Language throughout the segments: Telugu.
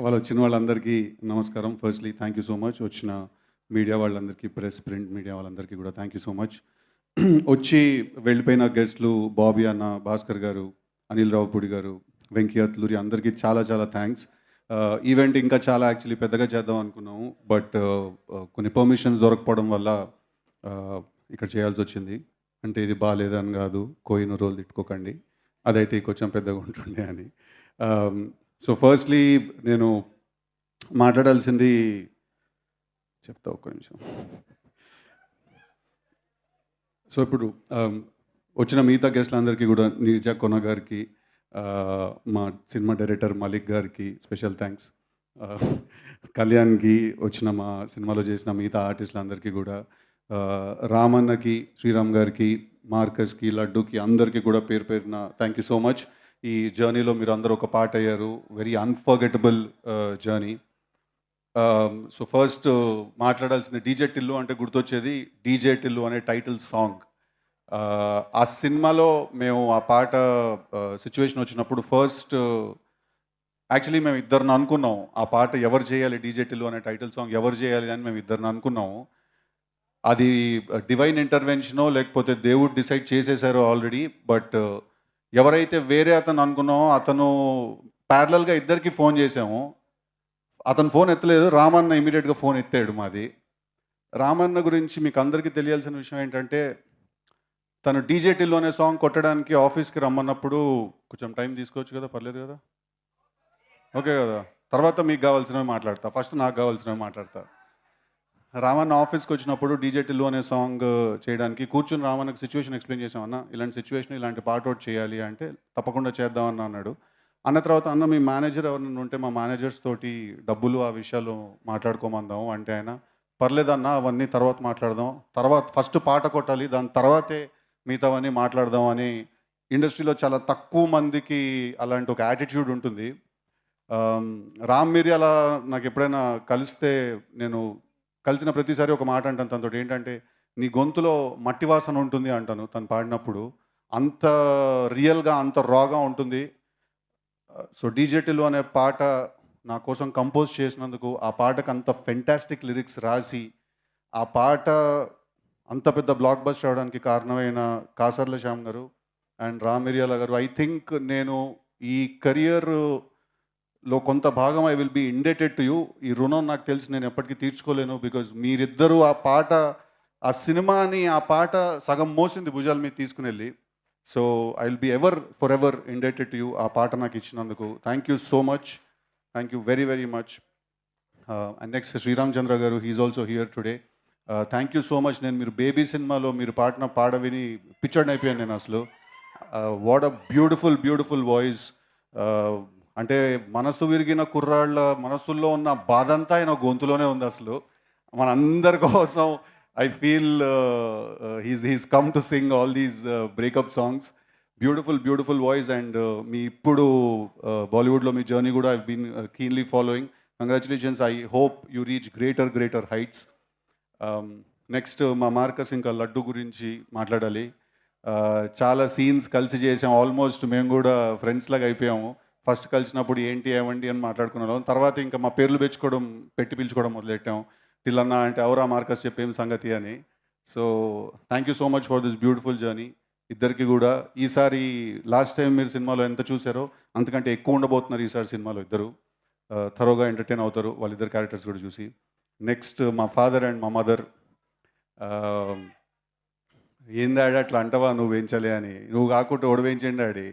వాళ్ళు వచ్చిన వాళ్ళందరికీ నమస్కారం. Firstly thank you so much. వచ్చిన మీడియా వాళ్ళందరికీ, ప్రింట్ మీడియా వాళ్ళందరికీ కూడా థ్యాంక్ యూ సో మచ్. వచ్చి వెళ్ళిపోయిన గెస్ట్‌లు బాబీ అన్న, భాస్కర్ గారు, అనిల్ రావుపూడి గారు, వెంకీ అత్లూరి అందరికీ చాలా చాలా థ్యాంక్స్. ఈవెంట్ ఇంకా చాలా యాక్చువల్లీ పెద్దగా చేద్దాం అనుకున్నాము. బట్ కొన్ని పర్మిషన్స్ దొరకపోవడం వల్ల ఇక్కడ చేయాల్సొచ్చింది. అంటే ఇది బాలేదని కాదు, కోహినూరోలు తిట్టుకోకండి. అదైతే కొంచెం పెద్దగా ఉంటుండే అని. సో ఫస్ట్‌లీ నేను మాట్లాడాల్సింది చెప్తా, ఒక్క నిమిషం. సో ఇప్పుడు వచ్చిన మిగతా గెస్ట్లందరికీ కూడా నీరజ కొన గారికి, మా సినిమా డైరెక్టర్ మలిక్ గారికి స్పెషల్ థ్యాంక్స్. కళ్యాణ్కి, వచ్చిన మా సినిమాలో చేసిన మిగతా ఆర్టిస్టులందరికీ కూడా, రామన్నకి, శ్రీరామ్ గారికి, మార్కస్కి, లడ్డూకి అందరికీ కూడా పేరు పేరున థ్యాంక్ యూ సో మచ్. ఈ జర్నీలో మీరు అందరూ ఒక పార్ట్ అయ్యారు. Very unforgettable journey. So first మాట్లాడాల్సింది డీజే టిల్లు అంటే గుర్తొచ్చేది డీజే టిల్లు అనే టైటిల్ సాంగ్. ఆ సినిమాలో మేము ఆ పాట సిచ్యువేషన్ వచ్చినప్పుడు ఫస్ట్ యాక్చువల్లీ మేము ఇద్దరిని అనుకున్నాం, ఆ పాట ఎవరు చేయాలి, డీజే టిల్లు అనే టైటిల్ సాంగ్ ఎవరు చేయాలి అని మేము ఇద్దరిని అనుకున్నాము. అది డివైన్ ఇంటర్వెన్షనో లేకపోతే దేవుడు డిసైడ్ చేసేసారో ఆల్రెడీ. బట్ ఎవరైతే వేరే అతను అనుకున్నామో అతను ప్యారలల్గా ఇద్దరికి ఫోన్ చేసాము. అతను ఫోన్ ఎత్తలేదు, రామన్న ఇమీడియట్గా ఫోన్ ఎత్తాడు మాది. రామన్న గురించి మీకు అందరికీ తెలియాల్సిన విషయం ఏంటంటే, తను డీజే టిల్లు అనే సాంగ్ కొట్టడానికి ఆఫీస్కి రమ్మన్నప్పుడు కొంచెం టైం తీసుకోవచ్చు కదా, పర్లేదు కదా, ఓకే కదా. తర్వాత మీకు కావాల్సినవి మాట్లాడతా, ఫస్ట్ నాకు కావాల్సినవి మాట్లాడతా. రామన్న ఆఫీస్కి వచ్చినప్పుడు డీజే టిల్లు అనే సాంగ్ చేయడానికి కూర్చుని రామన్నకి సిచ్యువేషన్ ఎక్స్ప్లెయిన్ చేసామన్న, ఇలాంటి సిచ్యువేషన్ ఇలాంటి పాట ఒకటి చేయాలి అంటే తప్పకుండా చేద్దామన్న అన్నాడు. అన్న తర్వాత అన్న మీ మేనేజర్ ఎవరైనా ఉంటే మా మేనేజర్స్ తోటి డబ్బులు ఆ విషయాలు మాట్లాడుకోమందాము అంటే ఆయన పర్లేదన్న అవన్నీ తర్వాత మాట్లాడదాం, తర్వాత ఫస్ట్ పాట కొట్టాలి దాని తర్వాతే మిగతావన్నీ మాట్లాడదాం అని. ఇండస్ట్రీలో చాలా తక్కువ మందికి అలాంటి ఒక యాటిట్యూడ్ ఉంటుంది. రామ్ మిరియాల నాకు ఎప్పుడైనా కలిస్తే నేను కలిసిన ప్రతిసారి ఒక మాట అంటాను తనతో, ఏంటంటే నీ గొంతులో మట్టి వాసన ఉంటుంది అంటాను తను పాడినప్పుడు. అంత రియల్గా అంత రాగా ఉంటుంది. సో డీజే టిల్లు అనే పాట నా కోసం కంపోజ్ చేసినందుకు, ఆ పాటకు అంత ఫెంటాస్టిక్ లిరిక్స్ రాసి ఆ పాట అంత పెద్ద బ్లాక్ బస్టర్ అవడానికి కారణమైన కాసర్ల శ్యామ్ గారు అండ్ రామ్ మిరియాల గారు, ఐ థింక్ నేను ఈ కెరియర్లో కొంత భాగం I will be indebted to you. ఈ రుణం నాకు తెలిసి నేను ఎప్పటికీ తీర్చుకోలేను. బికాజ్ మీరిద్దరూ ఆ పాట, ఆ సినిమాని, ఆ పాట సగం మోసింది భుజాల మీద తీసుకుని వెళ్ళి. So I will be for ever indebted to you ఆ పాట నాకు ఇచ్చినందుకు. Thank you so much, thank you very very much. And next Sriram Chandra garu, he's also here today. Thank you so much. నేను మీరు బేబీ సినిమాలో మీరు పాడిన పాట విని పిచ్చర్డ్ అయిపోయాను నేను అసలు. What a beautiful beautiful voice. అంటే మనసు విరిగిన కుర్రాళ్ళ మనసుల్లో ఉన్న బాధ అంతా ఆయన గొంతులోనే ఉంది అసలు. మనందరి కోసం I feel he's come to sing all these breakup songs. Beautiful beautiful voice. And మీ ఇప్పుడు బాలీవుడ్లో మీ జర్నీ కూడా I been keenly following. Congratulations. I hope you reach greater heights. Next మా మార్కస్ ఇంకా లడ్డు గురించి మాట్లాడాలి. చాలా సీన్స్ కలిసి చేసాం, ఆల్మోస్ట్ మేము కూడా ఫ్రెండ్స్ లాగా అయిపోయాము. ఫస్ట్ కలిసినప్పుడు ఏంటి ఏమండి అని మాట్లాడుకున్నాం, తర్వాత ఇంకా మా పేర్లు పెట్టి పిలుచుకోవడం మొదలెట్టాం. టిల్లన్న అంటే ఎవరా మార్కస్ చెప్పేం సంగతి అని. So thank you so much for this beautiful journey ఇద్దరికి కూడా. ఈసారి లాస్ట్ టైం మీరు సినిమాలో ఎంత చూసారో అంతకంటే ఎక్కువ ఉండబోతున్నారు ఈసారి సినిమాలో ఇద్దరు. థరోగా ఎంటర్టైన్ అవుతారు వాళ్ళిద్దరు క్యారెక్టర్స్ కూడా చూసి. నెక్స్ట్ మా ఫాదర్ అండ్ మా మదర్. ఏం డాడీ అట్లా అంటవా నువ్వు వేయించలే అని, నువ్వు కాకుండా ఓడి వేయించండి డాడీ.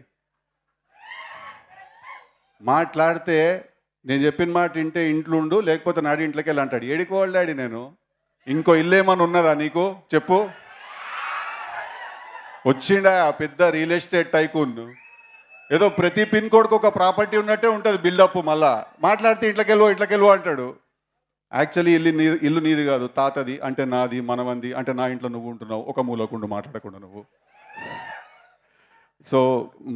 మాట్లాడితే నేను చెప్పిన మాట వింటే ఇంట్లో ఉండు, లేకపోతే నాడి ఇంట్లోకి వెళ్ళి అంటాడు. ఏడికోవాలి డాడీ నేను, ఇంకో ఇల్లు ఏమన్నా ఉన్నదా నీకు చెప్పు. వచ్చిండా ఆ పెద్ద రియల్ ఎస్టేట్ టైకూన్, ఏదో ప్రతి పిన్ కోడ్కి ఒక ప్రాపర్టీ ఉన్నట్టే ఉంటుంది బిల్డప్. మళ్ళా మాట్లాడితే ఇట్లకెళ్ళు అంటాడు. యాక్చువల్లీ ఇల్లు నీది కాదు, తాతది అంటే నాది, మనమంది అంటే నా ఇంట్లో నువ్వు ఉంటున్నావు, ఒక మూలకుండు మాట్లాడకుండా నువ్వు. సో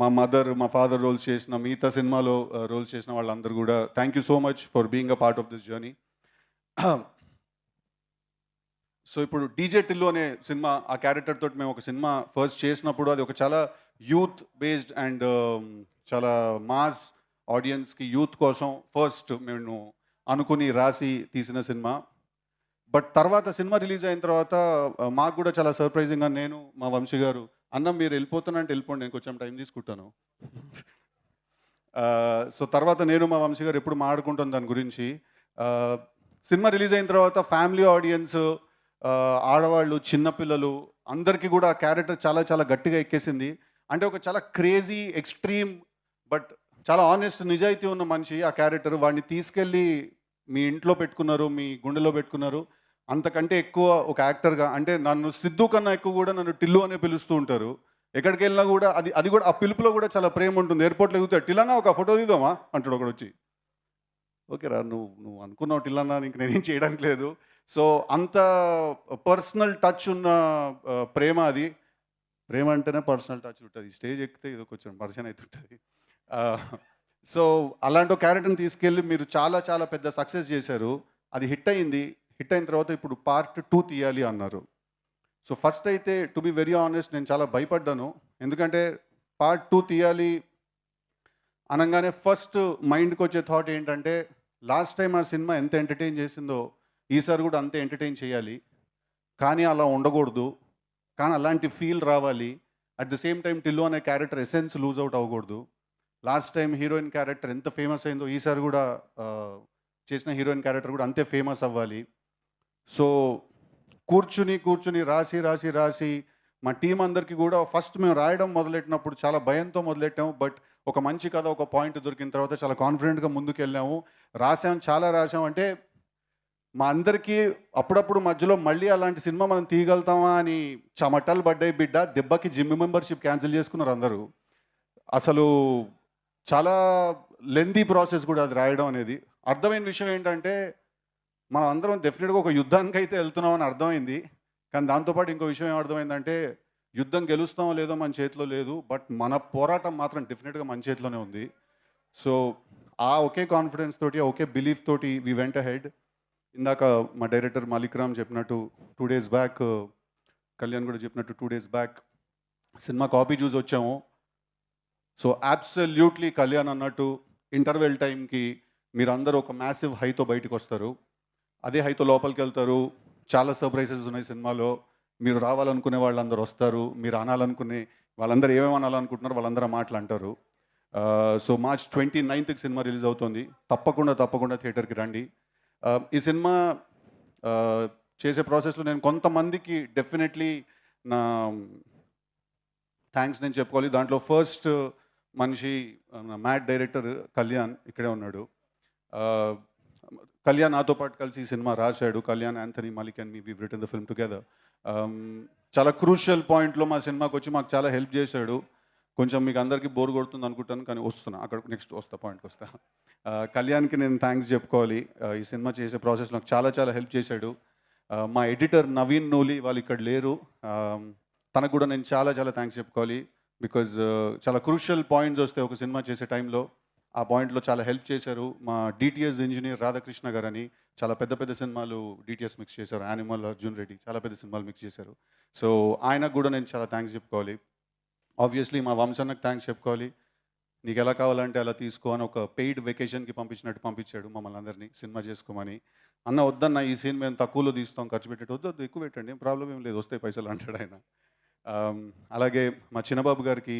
మా మదర్ మా ఫాదర్ రోల్స్ చేసిన, మిగతా సినిమాలో రోల్స్ చేసిన వాళ్ళందరూ కూడా thank you so much for being a part of this journey. So ఇప్పుడు డీజే టిల్లు అనే సినిమా, ఆ క్యారెక్టర్ తోటి మేము ఒక సినిమా ఫస్ట్ చేసినప్పుడు అది ఒక చాలా యూత్ బేస్డ్ అండ్ చాలా మాస్ ఆడియన్స్కి, యూత్ కోసం ఫస్ట్ మేము అనుకుని రాసి తీసిన సినిమా. బట్ తర్వాత సినిమా రిలీజ్ అయిన తర్వాత మాకు కూడా చాలా సర్ప్రైజింగ్గా నేను మా వంశీ గారు, అన్న మీరు వెళ్ళిపోతున్నా అంటే వెళ్ళిపోండి, నేను కొంచెం టైం తీసుకుంటాను. సో తర్వాత నేను మా వంశీ గారు ఎప్పుడు మాట్లాడుకుంటాం దాని గురించి. సినిమా రిలీజ్ అయిన తర్వాత ఫ్యామిలీ ఆడియన్స్, ఆడవాళ్ళు, చిన్నపిల్లలు అందరికీ కూడా ఆ క్యారెక్టర్ చాలా చాలా గట్టిగా ఎక్కేసింది. అంటే ఒక చాలా క్రేజీ, ఎక్స్ట్రీమ్, బట్ చాలా ఆనెస్ట్, నిజాయితీ ఉన్న మనిషి ఆ క్యారెక్టర్. వాడిని తీసుకెళ్ళి మీ ఇంట్లో పెట్టుకున్నారు, మీ గుండెలో పెట్టుకున్నారు. అంతకంటే ఎక్కువ ఒక యాక్టర్గా, అంటే నన్ను సిద్ధు కన్నా ఎక్కువ కూడా నన్ను టిల్లు అనే పిలుస్తూ ఉంటారు. ఎక్కడికి వెళ్ళినా కూడా అది కూడా ఆ పిలుపులో కూడా చాలా ప్రేమ ఉంటుంది. ఎయిర్పోర్ట్లో ఎగుతాడు, టిల్లన్నా ఒక ఫోటో దిగుదామా అంటాడు ఒకడు వచ్చి. ఓకే రా, నువ్వు అనుకున్నావు టిల్లన్నా, ఇంక నేనేం చేయడానికి లేదు. సో అంత పర్సనల్ టచ్ ఉన్న ప్రేమ అది. ప్రేమ అంటేనే పర్సనల్ టచ్ ఉంటుంది. స్టేజ్ ఎక్కితే ఇది కొంచెం పర్సన్ అవుతుంటుంది. సో అలాంటి ఒక క్యారెక్టర్ని తీసుకెళ్ళి మీరు చాలా చాలా పెద్ద సక్సెస్ చేశారు. అది హిట్ అయింది. హిట్ అయిన తర్వాత ఇప్పుడు పార్ట్ 2 తీయాలి అన్నారు. సో ఫస్ట్ అయితే టు బి వెరీ ఆనెస్ట్ నేను చాలా భయపడ్డాను. ఎందుకంటే పార్ట్ 2 తీయాలి అనగానే ఫస్ట్ మైండ్కి వచ్చే థాట్ ఏంటంటే, లాస్ట్ టైం ఆ సినిమా ఎంత ఎంటర్టైన్ చేసిందో ఈసారి కూడా అంతే ఎంటర్టైన్ చేయాలి. కానీ అలా ఉండకూడదు, కానీ అలాంటి ఫీల్ రావాలి. At the same time Tillu అనే క్యారెక్టర్ ఎసెన్స్ లూజ్ అవుట్ అవ్వకూడదు. లాస్ట్ టైం హీరోయిన్ క్యారెక్టర్ ఎంత ఫేమస్ అయిందో ఈసారి కూడా చేసిన హీరోయిన్ క్యారెక్టర్ కూడా అంతే ఫేమస్ అవ్వాలి. సో కూర్చుని రాసి మా టీం అందరికీ కూడా ఫస్ట్ మేము రాయడం మొదలెట్టినప్పుడు చాలా భయంతో మొదలెట్టాము. బట్ ఒక మంచి కథ, ఒక పాయింట్ దొరికిన తర్వాత చాలా కాన్ఫిడెంట్గా ముందుకు వెళ్ళాము. చాలా రాసాం. అంటే మా అందరికీ అప్పుడప్పుడు మధ్యలో మళ్ళీ అలాంటి సినిమా మనం తీయగలుగుతామా అని చెమటలు పడ్డాయి బిడ్డ. దెబ్బకి జిమ్ మెంబర్షిప్ క్యాన్సిల్ చేసుకున్నారు అందరూ. అసలు చాలా లెందీ ప్రాసెస్ కూడా అది రాయడం అనేది. అర్థమైన విషయం ఏంటంటే, మనం అందరం డెఫినెట్గా ఒక యుద్ధానికి అయితే వెళ్తున్నాం అని అర్థమైంది. కానీ దాంతోపాటు ఇంకో విషయం ఏం అర్థమైందంటే, యుద్ధం గెలుస్తామో లేదో మన చేతిలో లేదు, బట్ మన పోరాటం మాత్రం డెఫినెట్గా మన చేతిలోనే ఉంది. సో ఆ ఒకే కాన్ఫిడెన్స్ తోటి, ఒకే బిలీఫ్ తోటి వి వెంట్ అహెడ్. ఇందాక మా డైరెక్టర్ మాలిక్ రామ్ చెప్పినట్టు 2 days బ్యాక్, కళ్యాణ్ కూడా చెప్పినట్టు 2 days బ్యాక్ సినిమా కాపీ చూసి వచ్చాము. సో అబ్సల్యూట్లీ కళ్యాణ్ అన్నట్టు ఇంటర్వెల్ టైంకి మీరందరూ ఒక మ్యాసివ్ హైతో బయటకు వస్తారు. అదే హైతో లోపలికి వెళ్తారు. చాలా సర్ప్రైజెస్ ఉన్నాయి సినిమాలో. మీరు రావాలనుకునే వాళ్ళందరూ వస్తారు. మీరు అనాలనుకునే వాళ్ళందరూ ఏమేమి అనాలనుకుంటున్నారో వాళ్ళందరూ మాటలు అంటారు. So March 29th cinema release అవుతుంది. తప్పకుండా థియేటర్కి రండి. ఈ సినిమా చేసే ప్రాసెస్లో నేను కొంతమందికి డెఫినెట్లీ నా థ్యాంక్స్ నేను చెప్పుకోవాలి. దాంట్లో ఫస్ట్ మనిషి మ్యాట్ డైరెక్టర్ కళ్యాణ్ ఇక్కడే ఉన్నాడు. కళ్యాణ్ నాతో పాటు కలిసి ఈ సినిమా రాశాడు. Kalyan, Anthony, Malik and me we written the film together. చాలా క్రూషియల్ పాయింట్లో మా సినిమాకి వచ్చి మాకు చాలా హెల్ప్ చేశాడు. కొంచెం మీకు అందరికీ బోర్ కొడుతుంది అనుకుంటాను, కానీ వస్తున్నా, అక్కడ నెక్స్ట్ పాయింట్కి వస్తా. కళ్యాణ్కి నేను థ్యాంక్స్ చెప్పుకోవాలి. ఈ సినిమా చేసే ప్రాసెస్ నాకు చాలా హెల్ప్ చేశాడు. మా ఎడిటర్ నవీన్ నూలి వాళ్ళు ఇక్కడ లేరు. తనకు కూడా నేను చాలా థ్యాంక్స్ చెప్పుకోవాలి. బికాజ్ చాలా క్రూషియల్ పాయింట్స్ వస్తే ఒక సినిమా చేసే టైంలో ఆ పాయింట్లో చాలా హెల్ప్ చేశారు. మా డిటిఎస్ ఇంజనీర్ రాధాకృష్ణ గారు అని చాలా పెద్ద సినిమాలు డిటిఎస్ మిక్స్ చేశారు. యానిమల్, అర్జున్ రెడ్డి, చాలా పెద్ద సినిమాలు మిక్స్ చేశారు. సో ఆయనకు కూడా నేను చాలా థ్యాంక్స్ చెప్పుకోవాలి. ఆబ్వియస్లీ మా వంశన్నకు థ్యాంక్స్ చెప్పుకోవాలి. నీకు ఎలా కావాలంటే అలా తీసుకో అని ఒక పెయిడ్ వెకేషన్కి పంపించినట్టు పంపించాడు మమ్మల్ని అందరినీ సినిమా చేసుకోమని. అన్న వద్దన్న, ఈ సీన్ మేము తక్కువలో తీస్తాం, ఖర్చు పెట్టేట్టు వద్దు ఎక్కువ పెట్టండి, ఏం ప్రాబ్లం ఏం లేదు, వస్తాయి పైసలు అంటాడు ఆయన. అలాగే మా చిన్నబాబు గారికి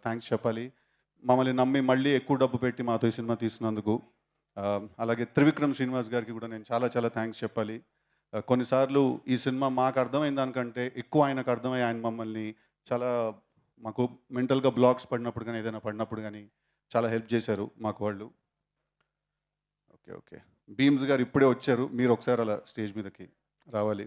థ్యాంక్స్ చెప్పాలి. మమ్మల్ని నమ్మి మళ్ళీ ఎక్కువ డబ్బు పెట్టి మాతో ఈ సినిమా తీసినందుకు. అలాగే త్రివిక్రమ్ శ్రీనివాస్ గారికి కూడా నేను చాలా థ్యాంక్స్ చెప్పాలి. కొన్నిసార్లు ఈ సినిమా మాకు అర్థమైన దానికంటే ఎక్కువ ఆయనకు అర్థమై ఆయన మమ్మల్ని చాలా, మాకు మెంటల్గా బ్లాక్స్ పడినప్పుడు కానీ ఏదైనా పడినప్పుడు కానీ చాలా హెల్ప్ చేశారు మాకు వాళ్ళు. ఓకే భీమ్స్ గారు ఇప్పుడే వచ్చారు, మీరు ఒకసారి అలా స్టేజ్ మీదకి రావాలి.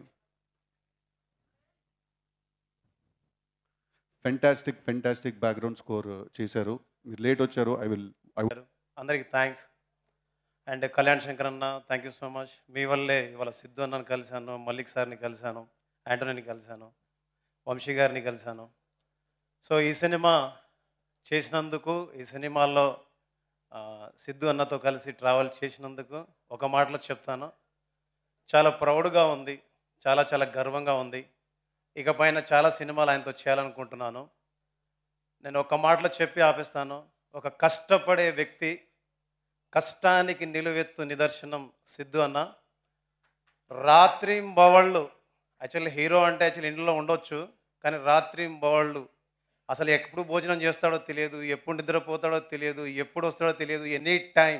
ఫెంటాస్టిక్ బ్యాక్గ్రౌండ్ స్కోర్ చేశారు. మీరు లేట్ వచ్చారు. అందరికీ థ్యాంక్స్. అండ్ కళ్యాణ్ శంకర్ అన్న, థ్యాంక్ యూ సో మచ్. మీ వల్లే ఇవాళ సిద్ధు అన్నని కలిశాను, మల్లిక్ సార్ని కలిశాను, యాంటోనీని కలిశాను, వంశీ గారిని కలిశాను. సో ఈ సినిమా చేసినందుకు, ఈ సినిమాల్లో సిద్ధు అన్నతో కలిసి ట్రావెల్ చేసినందుకు ఒక మాటలో చెప్తాను, చాలా ప్రౌడ్గా ఉంది, చాలా గర్వంగా ఉంది. ఇకపైన చాలా సినిమాలు ఆయనతో చేయాలనుకుంటున్నాను. నేను ఒక మాటలో చెప్పి ఆపేస్తాను. ఒక కష్టపడే వ్యక్తి కష్టానికి నిలువెత్తు నిదర్శనం సిద్ధు అన్న. రాత్రింబవళ్ళు యాక్చువల్లీ హీరో అంటే యాక్చువల్లీ ఇంట్లో ఉండొచ్చు. కానీ రాత్రింబవళ్ళు అసలు ఎప్పుడు భోజనం చేస్తాడో తెలియదు, ఎప్పుడు నిద్రపోతాడో తెలియదు, ఎప్పుడు వస్తాడో తెలియదు. ఎనీ టైం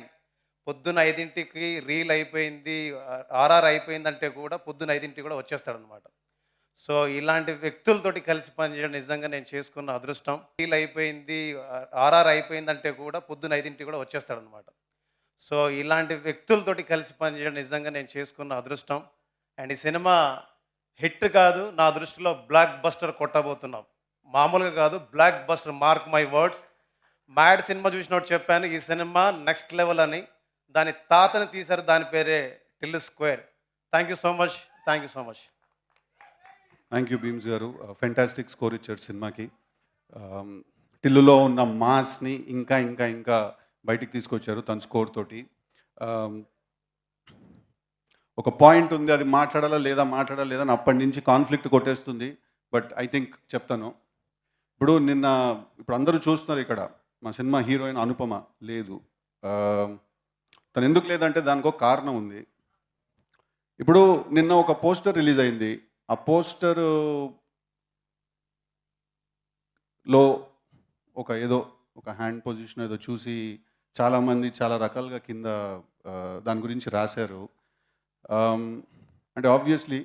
పొద్దున్న 5కి రీల్ అయిపోయింది, ఆర్ఆర్ అయిపోయిందంటే కూడా పొద్దున్న 5కి కూడా వచ్చేస్తాడనమాట. సో ఇలాంటి వ్యక్తులతోటి కలిసి పనిచేయడం నిజంగా నేను చేసుకున్న అదృష్టం. రీల్ అయిపోయింది, ఆర్ఆర్ అయిపోయిందంటే కూడా పొద్దున్న 5కి కూడా వచ్చేస్తాడనమాట. సో ఇలాంటి వ్యక్తులతోటి కలిసి పనిచేయడం నిజంగా నేను చేసుకున్న అదృష్టం. అండ్ ఈ సినిమా హిట్ కాదు, నా దృష్టిలో బ్లాక్ బస్టర్ కొట్టబోతున్నాం. మామూలుగా కాదు, block buster, mark my words. Mad cinema చూసినట్టు చెప్పాను, ఈ సినిమా నెక్స్ట్ లెవెల్ అని. దాని తాతని తీశారు, దాని పేరే Tillu square. Thank you so much, thank you so much. Thank you Bheems గారు, ఫెంటాస్టిక్ స్కోర్ ఇచ్చారు సినిమాకి. టిల్లులో ఉన్న మాస్ని ఇంకా ఇంకా ఇంకా బయటికి తీసుకొచ్చారు తన స్కోర్ తోటి. ఒక పాయింట్ ఉంది, అది మాట్లాడాలా లేదా అని అప్పటి నుంచి కాన్ఫ్లిక్ట్ కొట్టేస్తుంది. బట్ ఐ థింక్ చెప్తాను. ఇప్పుడు అందరూ చూస్తున్నారు ఇక్కడ మా సినిమా హీరోయిన్ అనుపమ లేదు. తను ఎందుకు లేదంటే దానికి ఒక కారణం ఉంది. ఇప్పుడు నిన్న ఒక పోస్టర్ రిలీజ్ అయింది. ఆ పోస్టర్లో ఒక హ్యాండ్ పొజిషన్ ఏదో చూసి చాలామంది చాలా రకాలుగా కింద దాని గురించి రాశారు. అంటే ఆబ్వియస్లీ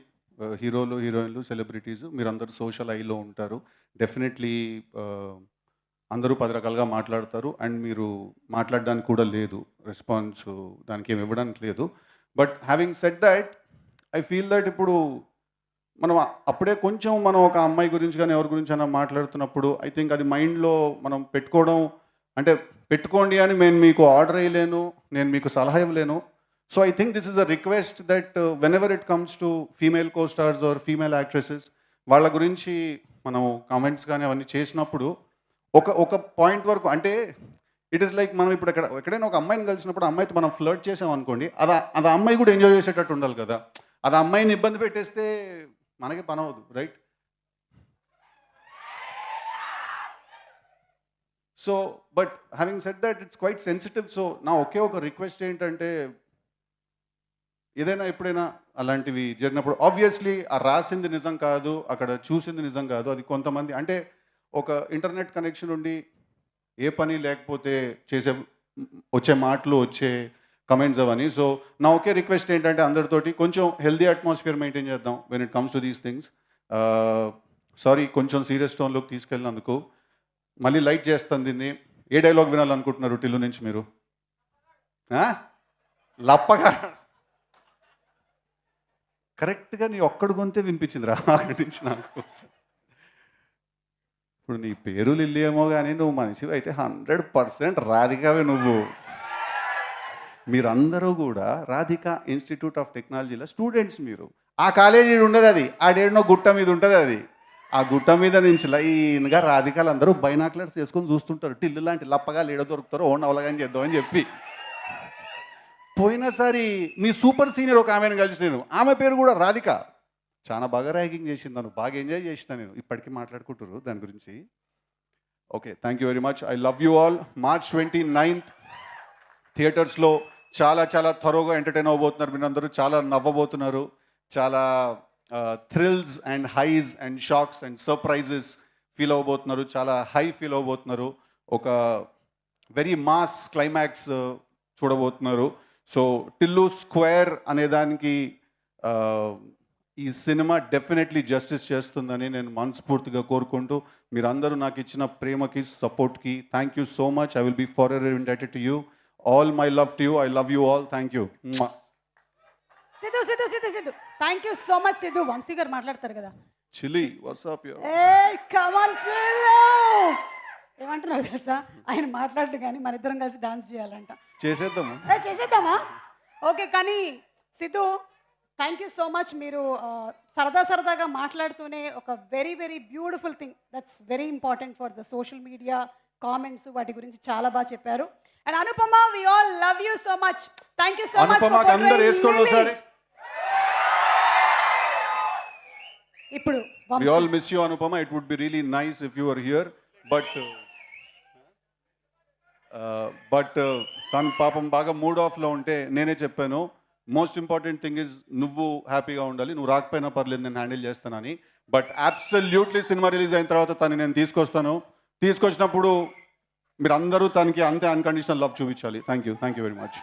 హీరోలు, హీరోయిన్లు, సెలబ్రిటీస్ మీరందరూ సోషల్ ఐలో ఉంటారు. డెఫినెట్లీ అందరూ 10 రకాలుగా మాట్లాడతారు. అండ్ మీరు మాట్లాడడానికి కూడా లేదు, రెస్పాన్స్ దానికి ఏమి ఇవ్వడానికి లేదు. But having said that, I feel that ఇప్పుడు మనం అప్పుడే కొంచెం మనం ఒక అమ్మాయి గురించి కానీ ఎవరి గురించి అయినా మాట్లాడుతున్నప్పుడు ఐ థింక్ అది మైండ్లో మనం పెట్టుకోవడం, అంటే పెట్టుకోండి అని నేను మీకు ఆర్డర్ వేయలేను, నేను మీకు సలహా ఇవ్వలేను. So I think this is a request that when ever it comes to female co stars or female actresses, వాళ్ళ గురించి మనం కామెంట్స్ కానీ అవన్నీ చేసినప్పుడు ఒక పాయింట్ వరకు, అంటే ఇట్ ఈస్ లైక్ మనం ఇప్పుడు ఎక్కడైనా ఒక అమ్మాయిని కలిసినప్పుడు అమ్మాయితో మనం ఫ్లర్ట్ చేసాం అనుకోండి, అది అమ్మాయి కూడా ఎంజాయ్ చేసేటట్టు ఉండాలి కదా. అది అమ్మాయిని ఇబ్బంది పెట్టేస్తే మనకి పని అవ్వదు, right? So but having said that, it's quite sensitive. So నా ఒకే ఒక రిక్వెస్ట్ ఏంటంటే, ఏదైనా ఎప్పుడైనా అలాంటివి జరిగినప్పుడు ఆబ్వియస్లీ ఆ రాసింది నిజం కాదు, అక్కడ చూసింది నిజం కాదు. అది కొంతమంది, అంటే ఒక ఇంటర్నెట్ కనెక్షన్ ఉండి ఏ పని లేకపోతే వచ్చే మాటలు, వచ్చే కమెంట్స్ అవన్నీ. సో నా ఒకే రిక్వెస్ట్ ఏంటంటే అందరితోటి కొంచెం హెల్దీ అట్మాస్ఫియర్ మెయింటైన్ చేద్దాం when it comes to these things. Sorry కొంచెం సీరియస్ టోన్లోకి తీసుకెళ్ళినందుకు. మళ్ళీ లైట్ చేస్తాను దీన్ని. ఏ డైలాగ్ వినాలనుకుంటున్నారు టిల్లు నుంచి మీరు? లప్పగా కరెక్ట్గా నీ ఒక్కడు గొంతే వినిపించిందిరా అక్కడి నుంచి నాకు. ఇప్పుడు నీ పేరు లిల్లీ ఏమో కానీ నువ్వు మనిషివి అయితే 100% రాధికావే నువ్వు. మీరందరూ కూడా రాధికా ఇన్స్టిట్యూట్ ఆఫ్ టెక్నాలజీలో స్టూడెంట్స్ మీరు. ఆ కాలేజీ ఉండదు, అది ఆడేడనో గుట్ట మీద ఉంటుంది. అది ఆ గుట్ట మీద నుంచి లైన్గా రాధికాలు అందరూ బైనాక్లర్స్ వేసుకొని చూస్తుంటారు, టిల్లు లాంటి లప్పగా లేడ దొరుకుతారో ఓన్ అవలగాని చేద్దామని చెప్పి. పోయినసారి మీ సూపర్ సీనియర్ ఒక ఆమెను కలిసి నేను, ఆమె పేరు కూడా రాధిక, చాలా బాగా ర్యాగింగ్ చేసింది, నన్ను బాగా ఎంజాయ్ చేసిన నేను. ఇప్పటికీ మాట్లాడుకుంటారు దాని గురించి. Okay, thank you very much. I love you all. March 29th థియేటర్స్లో చాలా చాలా త్వరగా ఎంటర్టైన్ అవ్వబోతున్నారు మీరందరూ. చాలా నవ్వబోతున్నారు. చాలా thrills and highs and shocks and surprises feel అవ్వబోతున్నారు. చాలా హై ఫీల్ అవ్వబోతున్నారు. ఒక వెరీ మాస్ క్లైమాక్స్ చూడబోతున్నారు. సో టిల్లు స్క్వేర్ అనేదానికి ఈ సినిమా డెఫినెట్లీ జస్టిస్ చేస్తుందని నేను మనస్ఫూర్తిగా కోరుకుంటూ, మీరందరూ నాకు ఇచ్చిన ప్రేమకి, సపోర్ట్కి thank you so much. I will be for ever indebted to you. All my love to you. I love you all. Thank you. Siddhu thank you so much. Siddhu, Vamshi garu మాట్లాడతారు కదా. చిలి వాట్సాప్ ఏమంటున్నారు తెలుసా, ఆయన మాట్లాడు కానీ మన ఇద్దరం కలిసి డాన్స్ చేయాలంట. చేసేద్దామా? ఓకే, కానీ Siddhu thank you so much. మీరు సరదాగా మాట్లాడుతూనే ఒక very very beautiful thing, that's very important for the social media comments, వాటి గురించి చాలా బాగా చెప్పారు. And Anupama, we all love you so much. Thank you so much. ఇప్పుడు we all miss you Anupama. It would be really nice if you were here, but but తను పాపం బాగా మూడ్ ఆఫ్లో ఉంటే నేనే చెప్పాను, మోస్ట్ ఇంపార్టెంట్ థింగ్ ఇస్ నువ్వు హ్యాపీగా ఉండాలి, నువ్వు రాకపోయినా పర్లేదు నేను హ్యాండిల్ చేస్తానని. బట్ అబ్సల్యూట్లీ సినిమా రిలీజ్ అయిన తర్వాత తను నేను తీసుకొచ్చినప్పుడు మీరు అందరూ తనకి అంతే అన్కండిషనల్ లవ్ చూపించాలి. Thank you very much.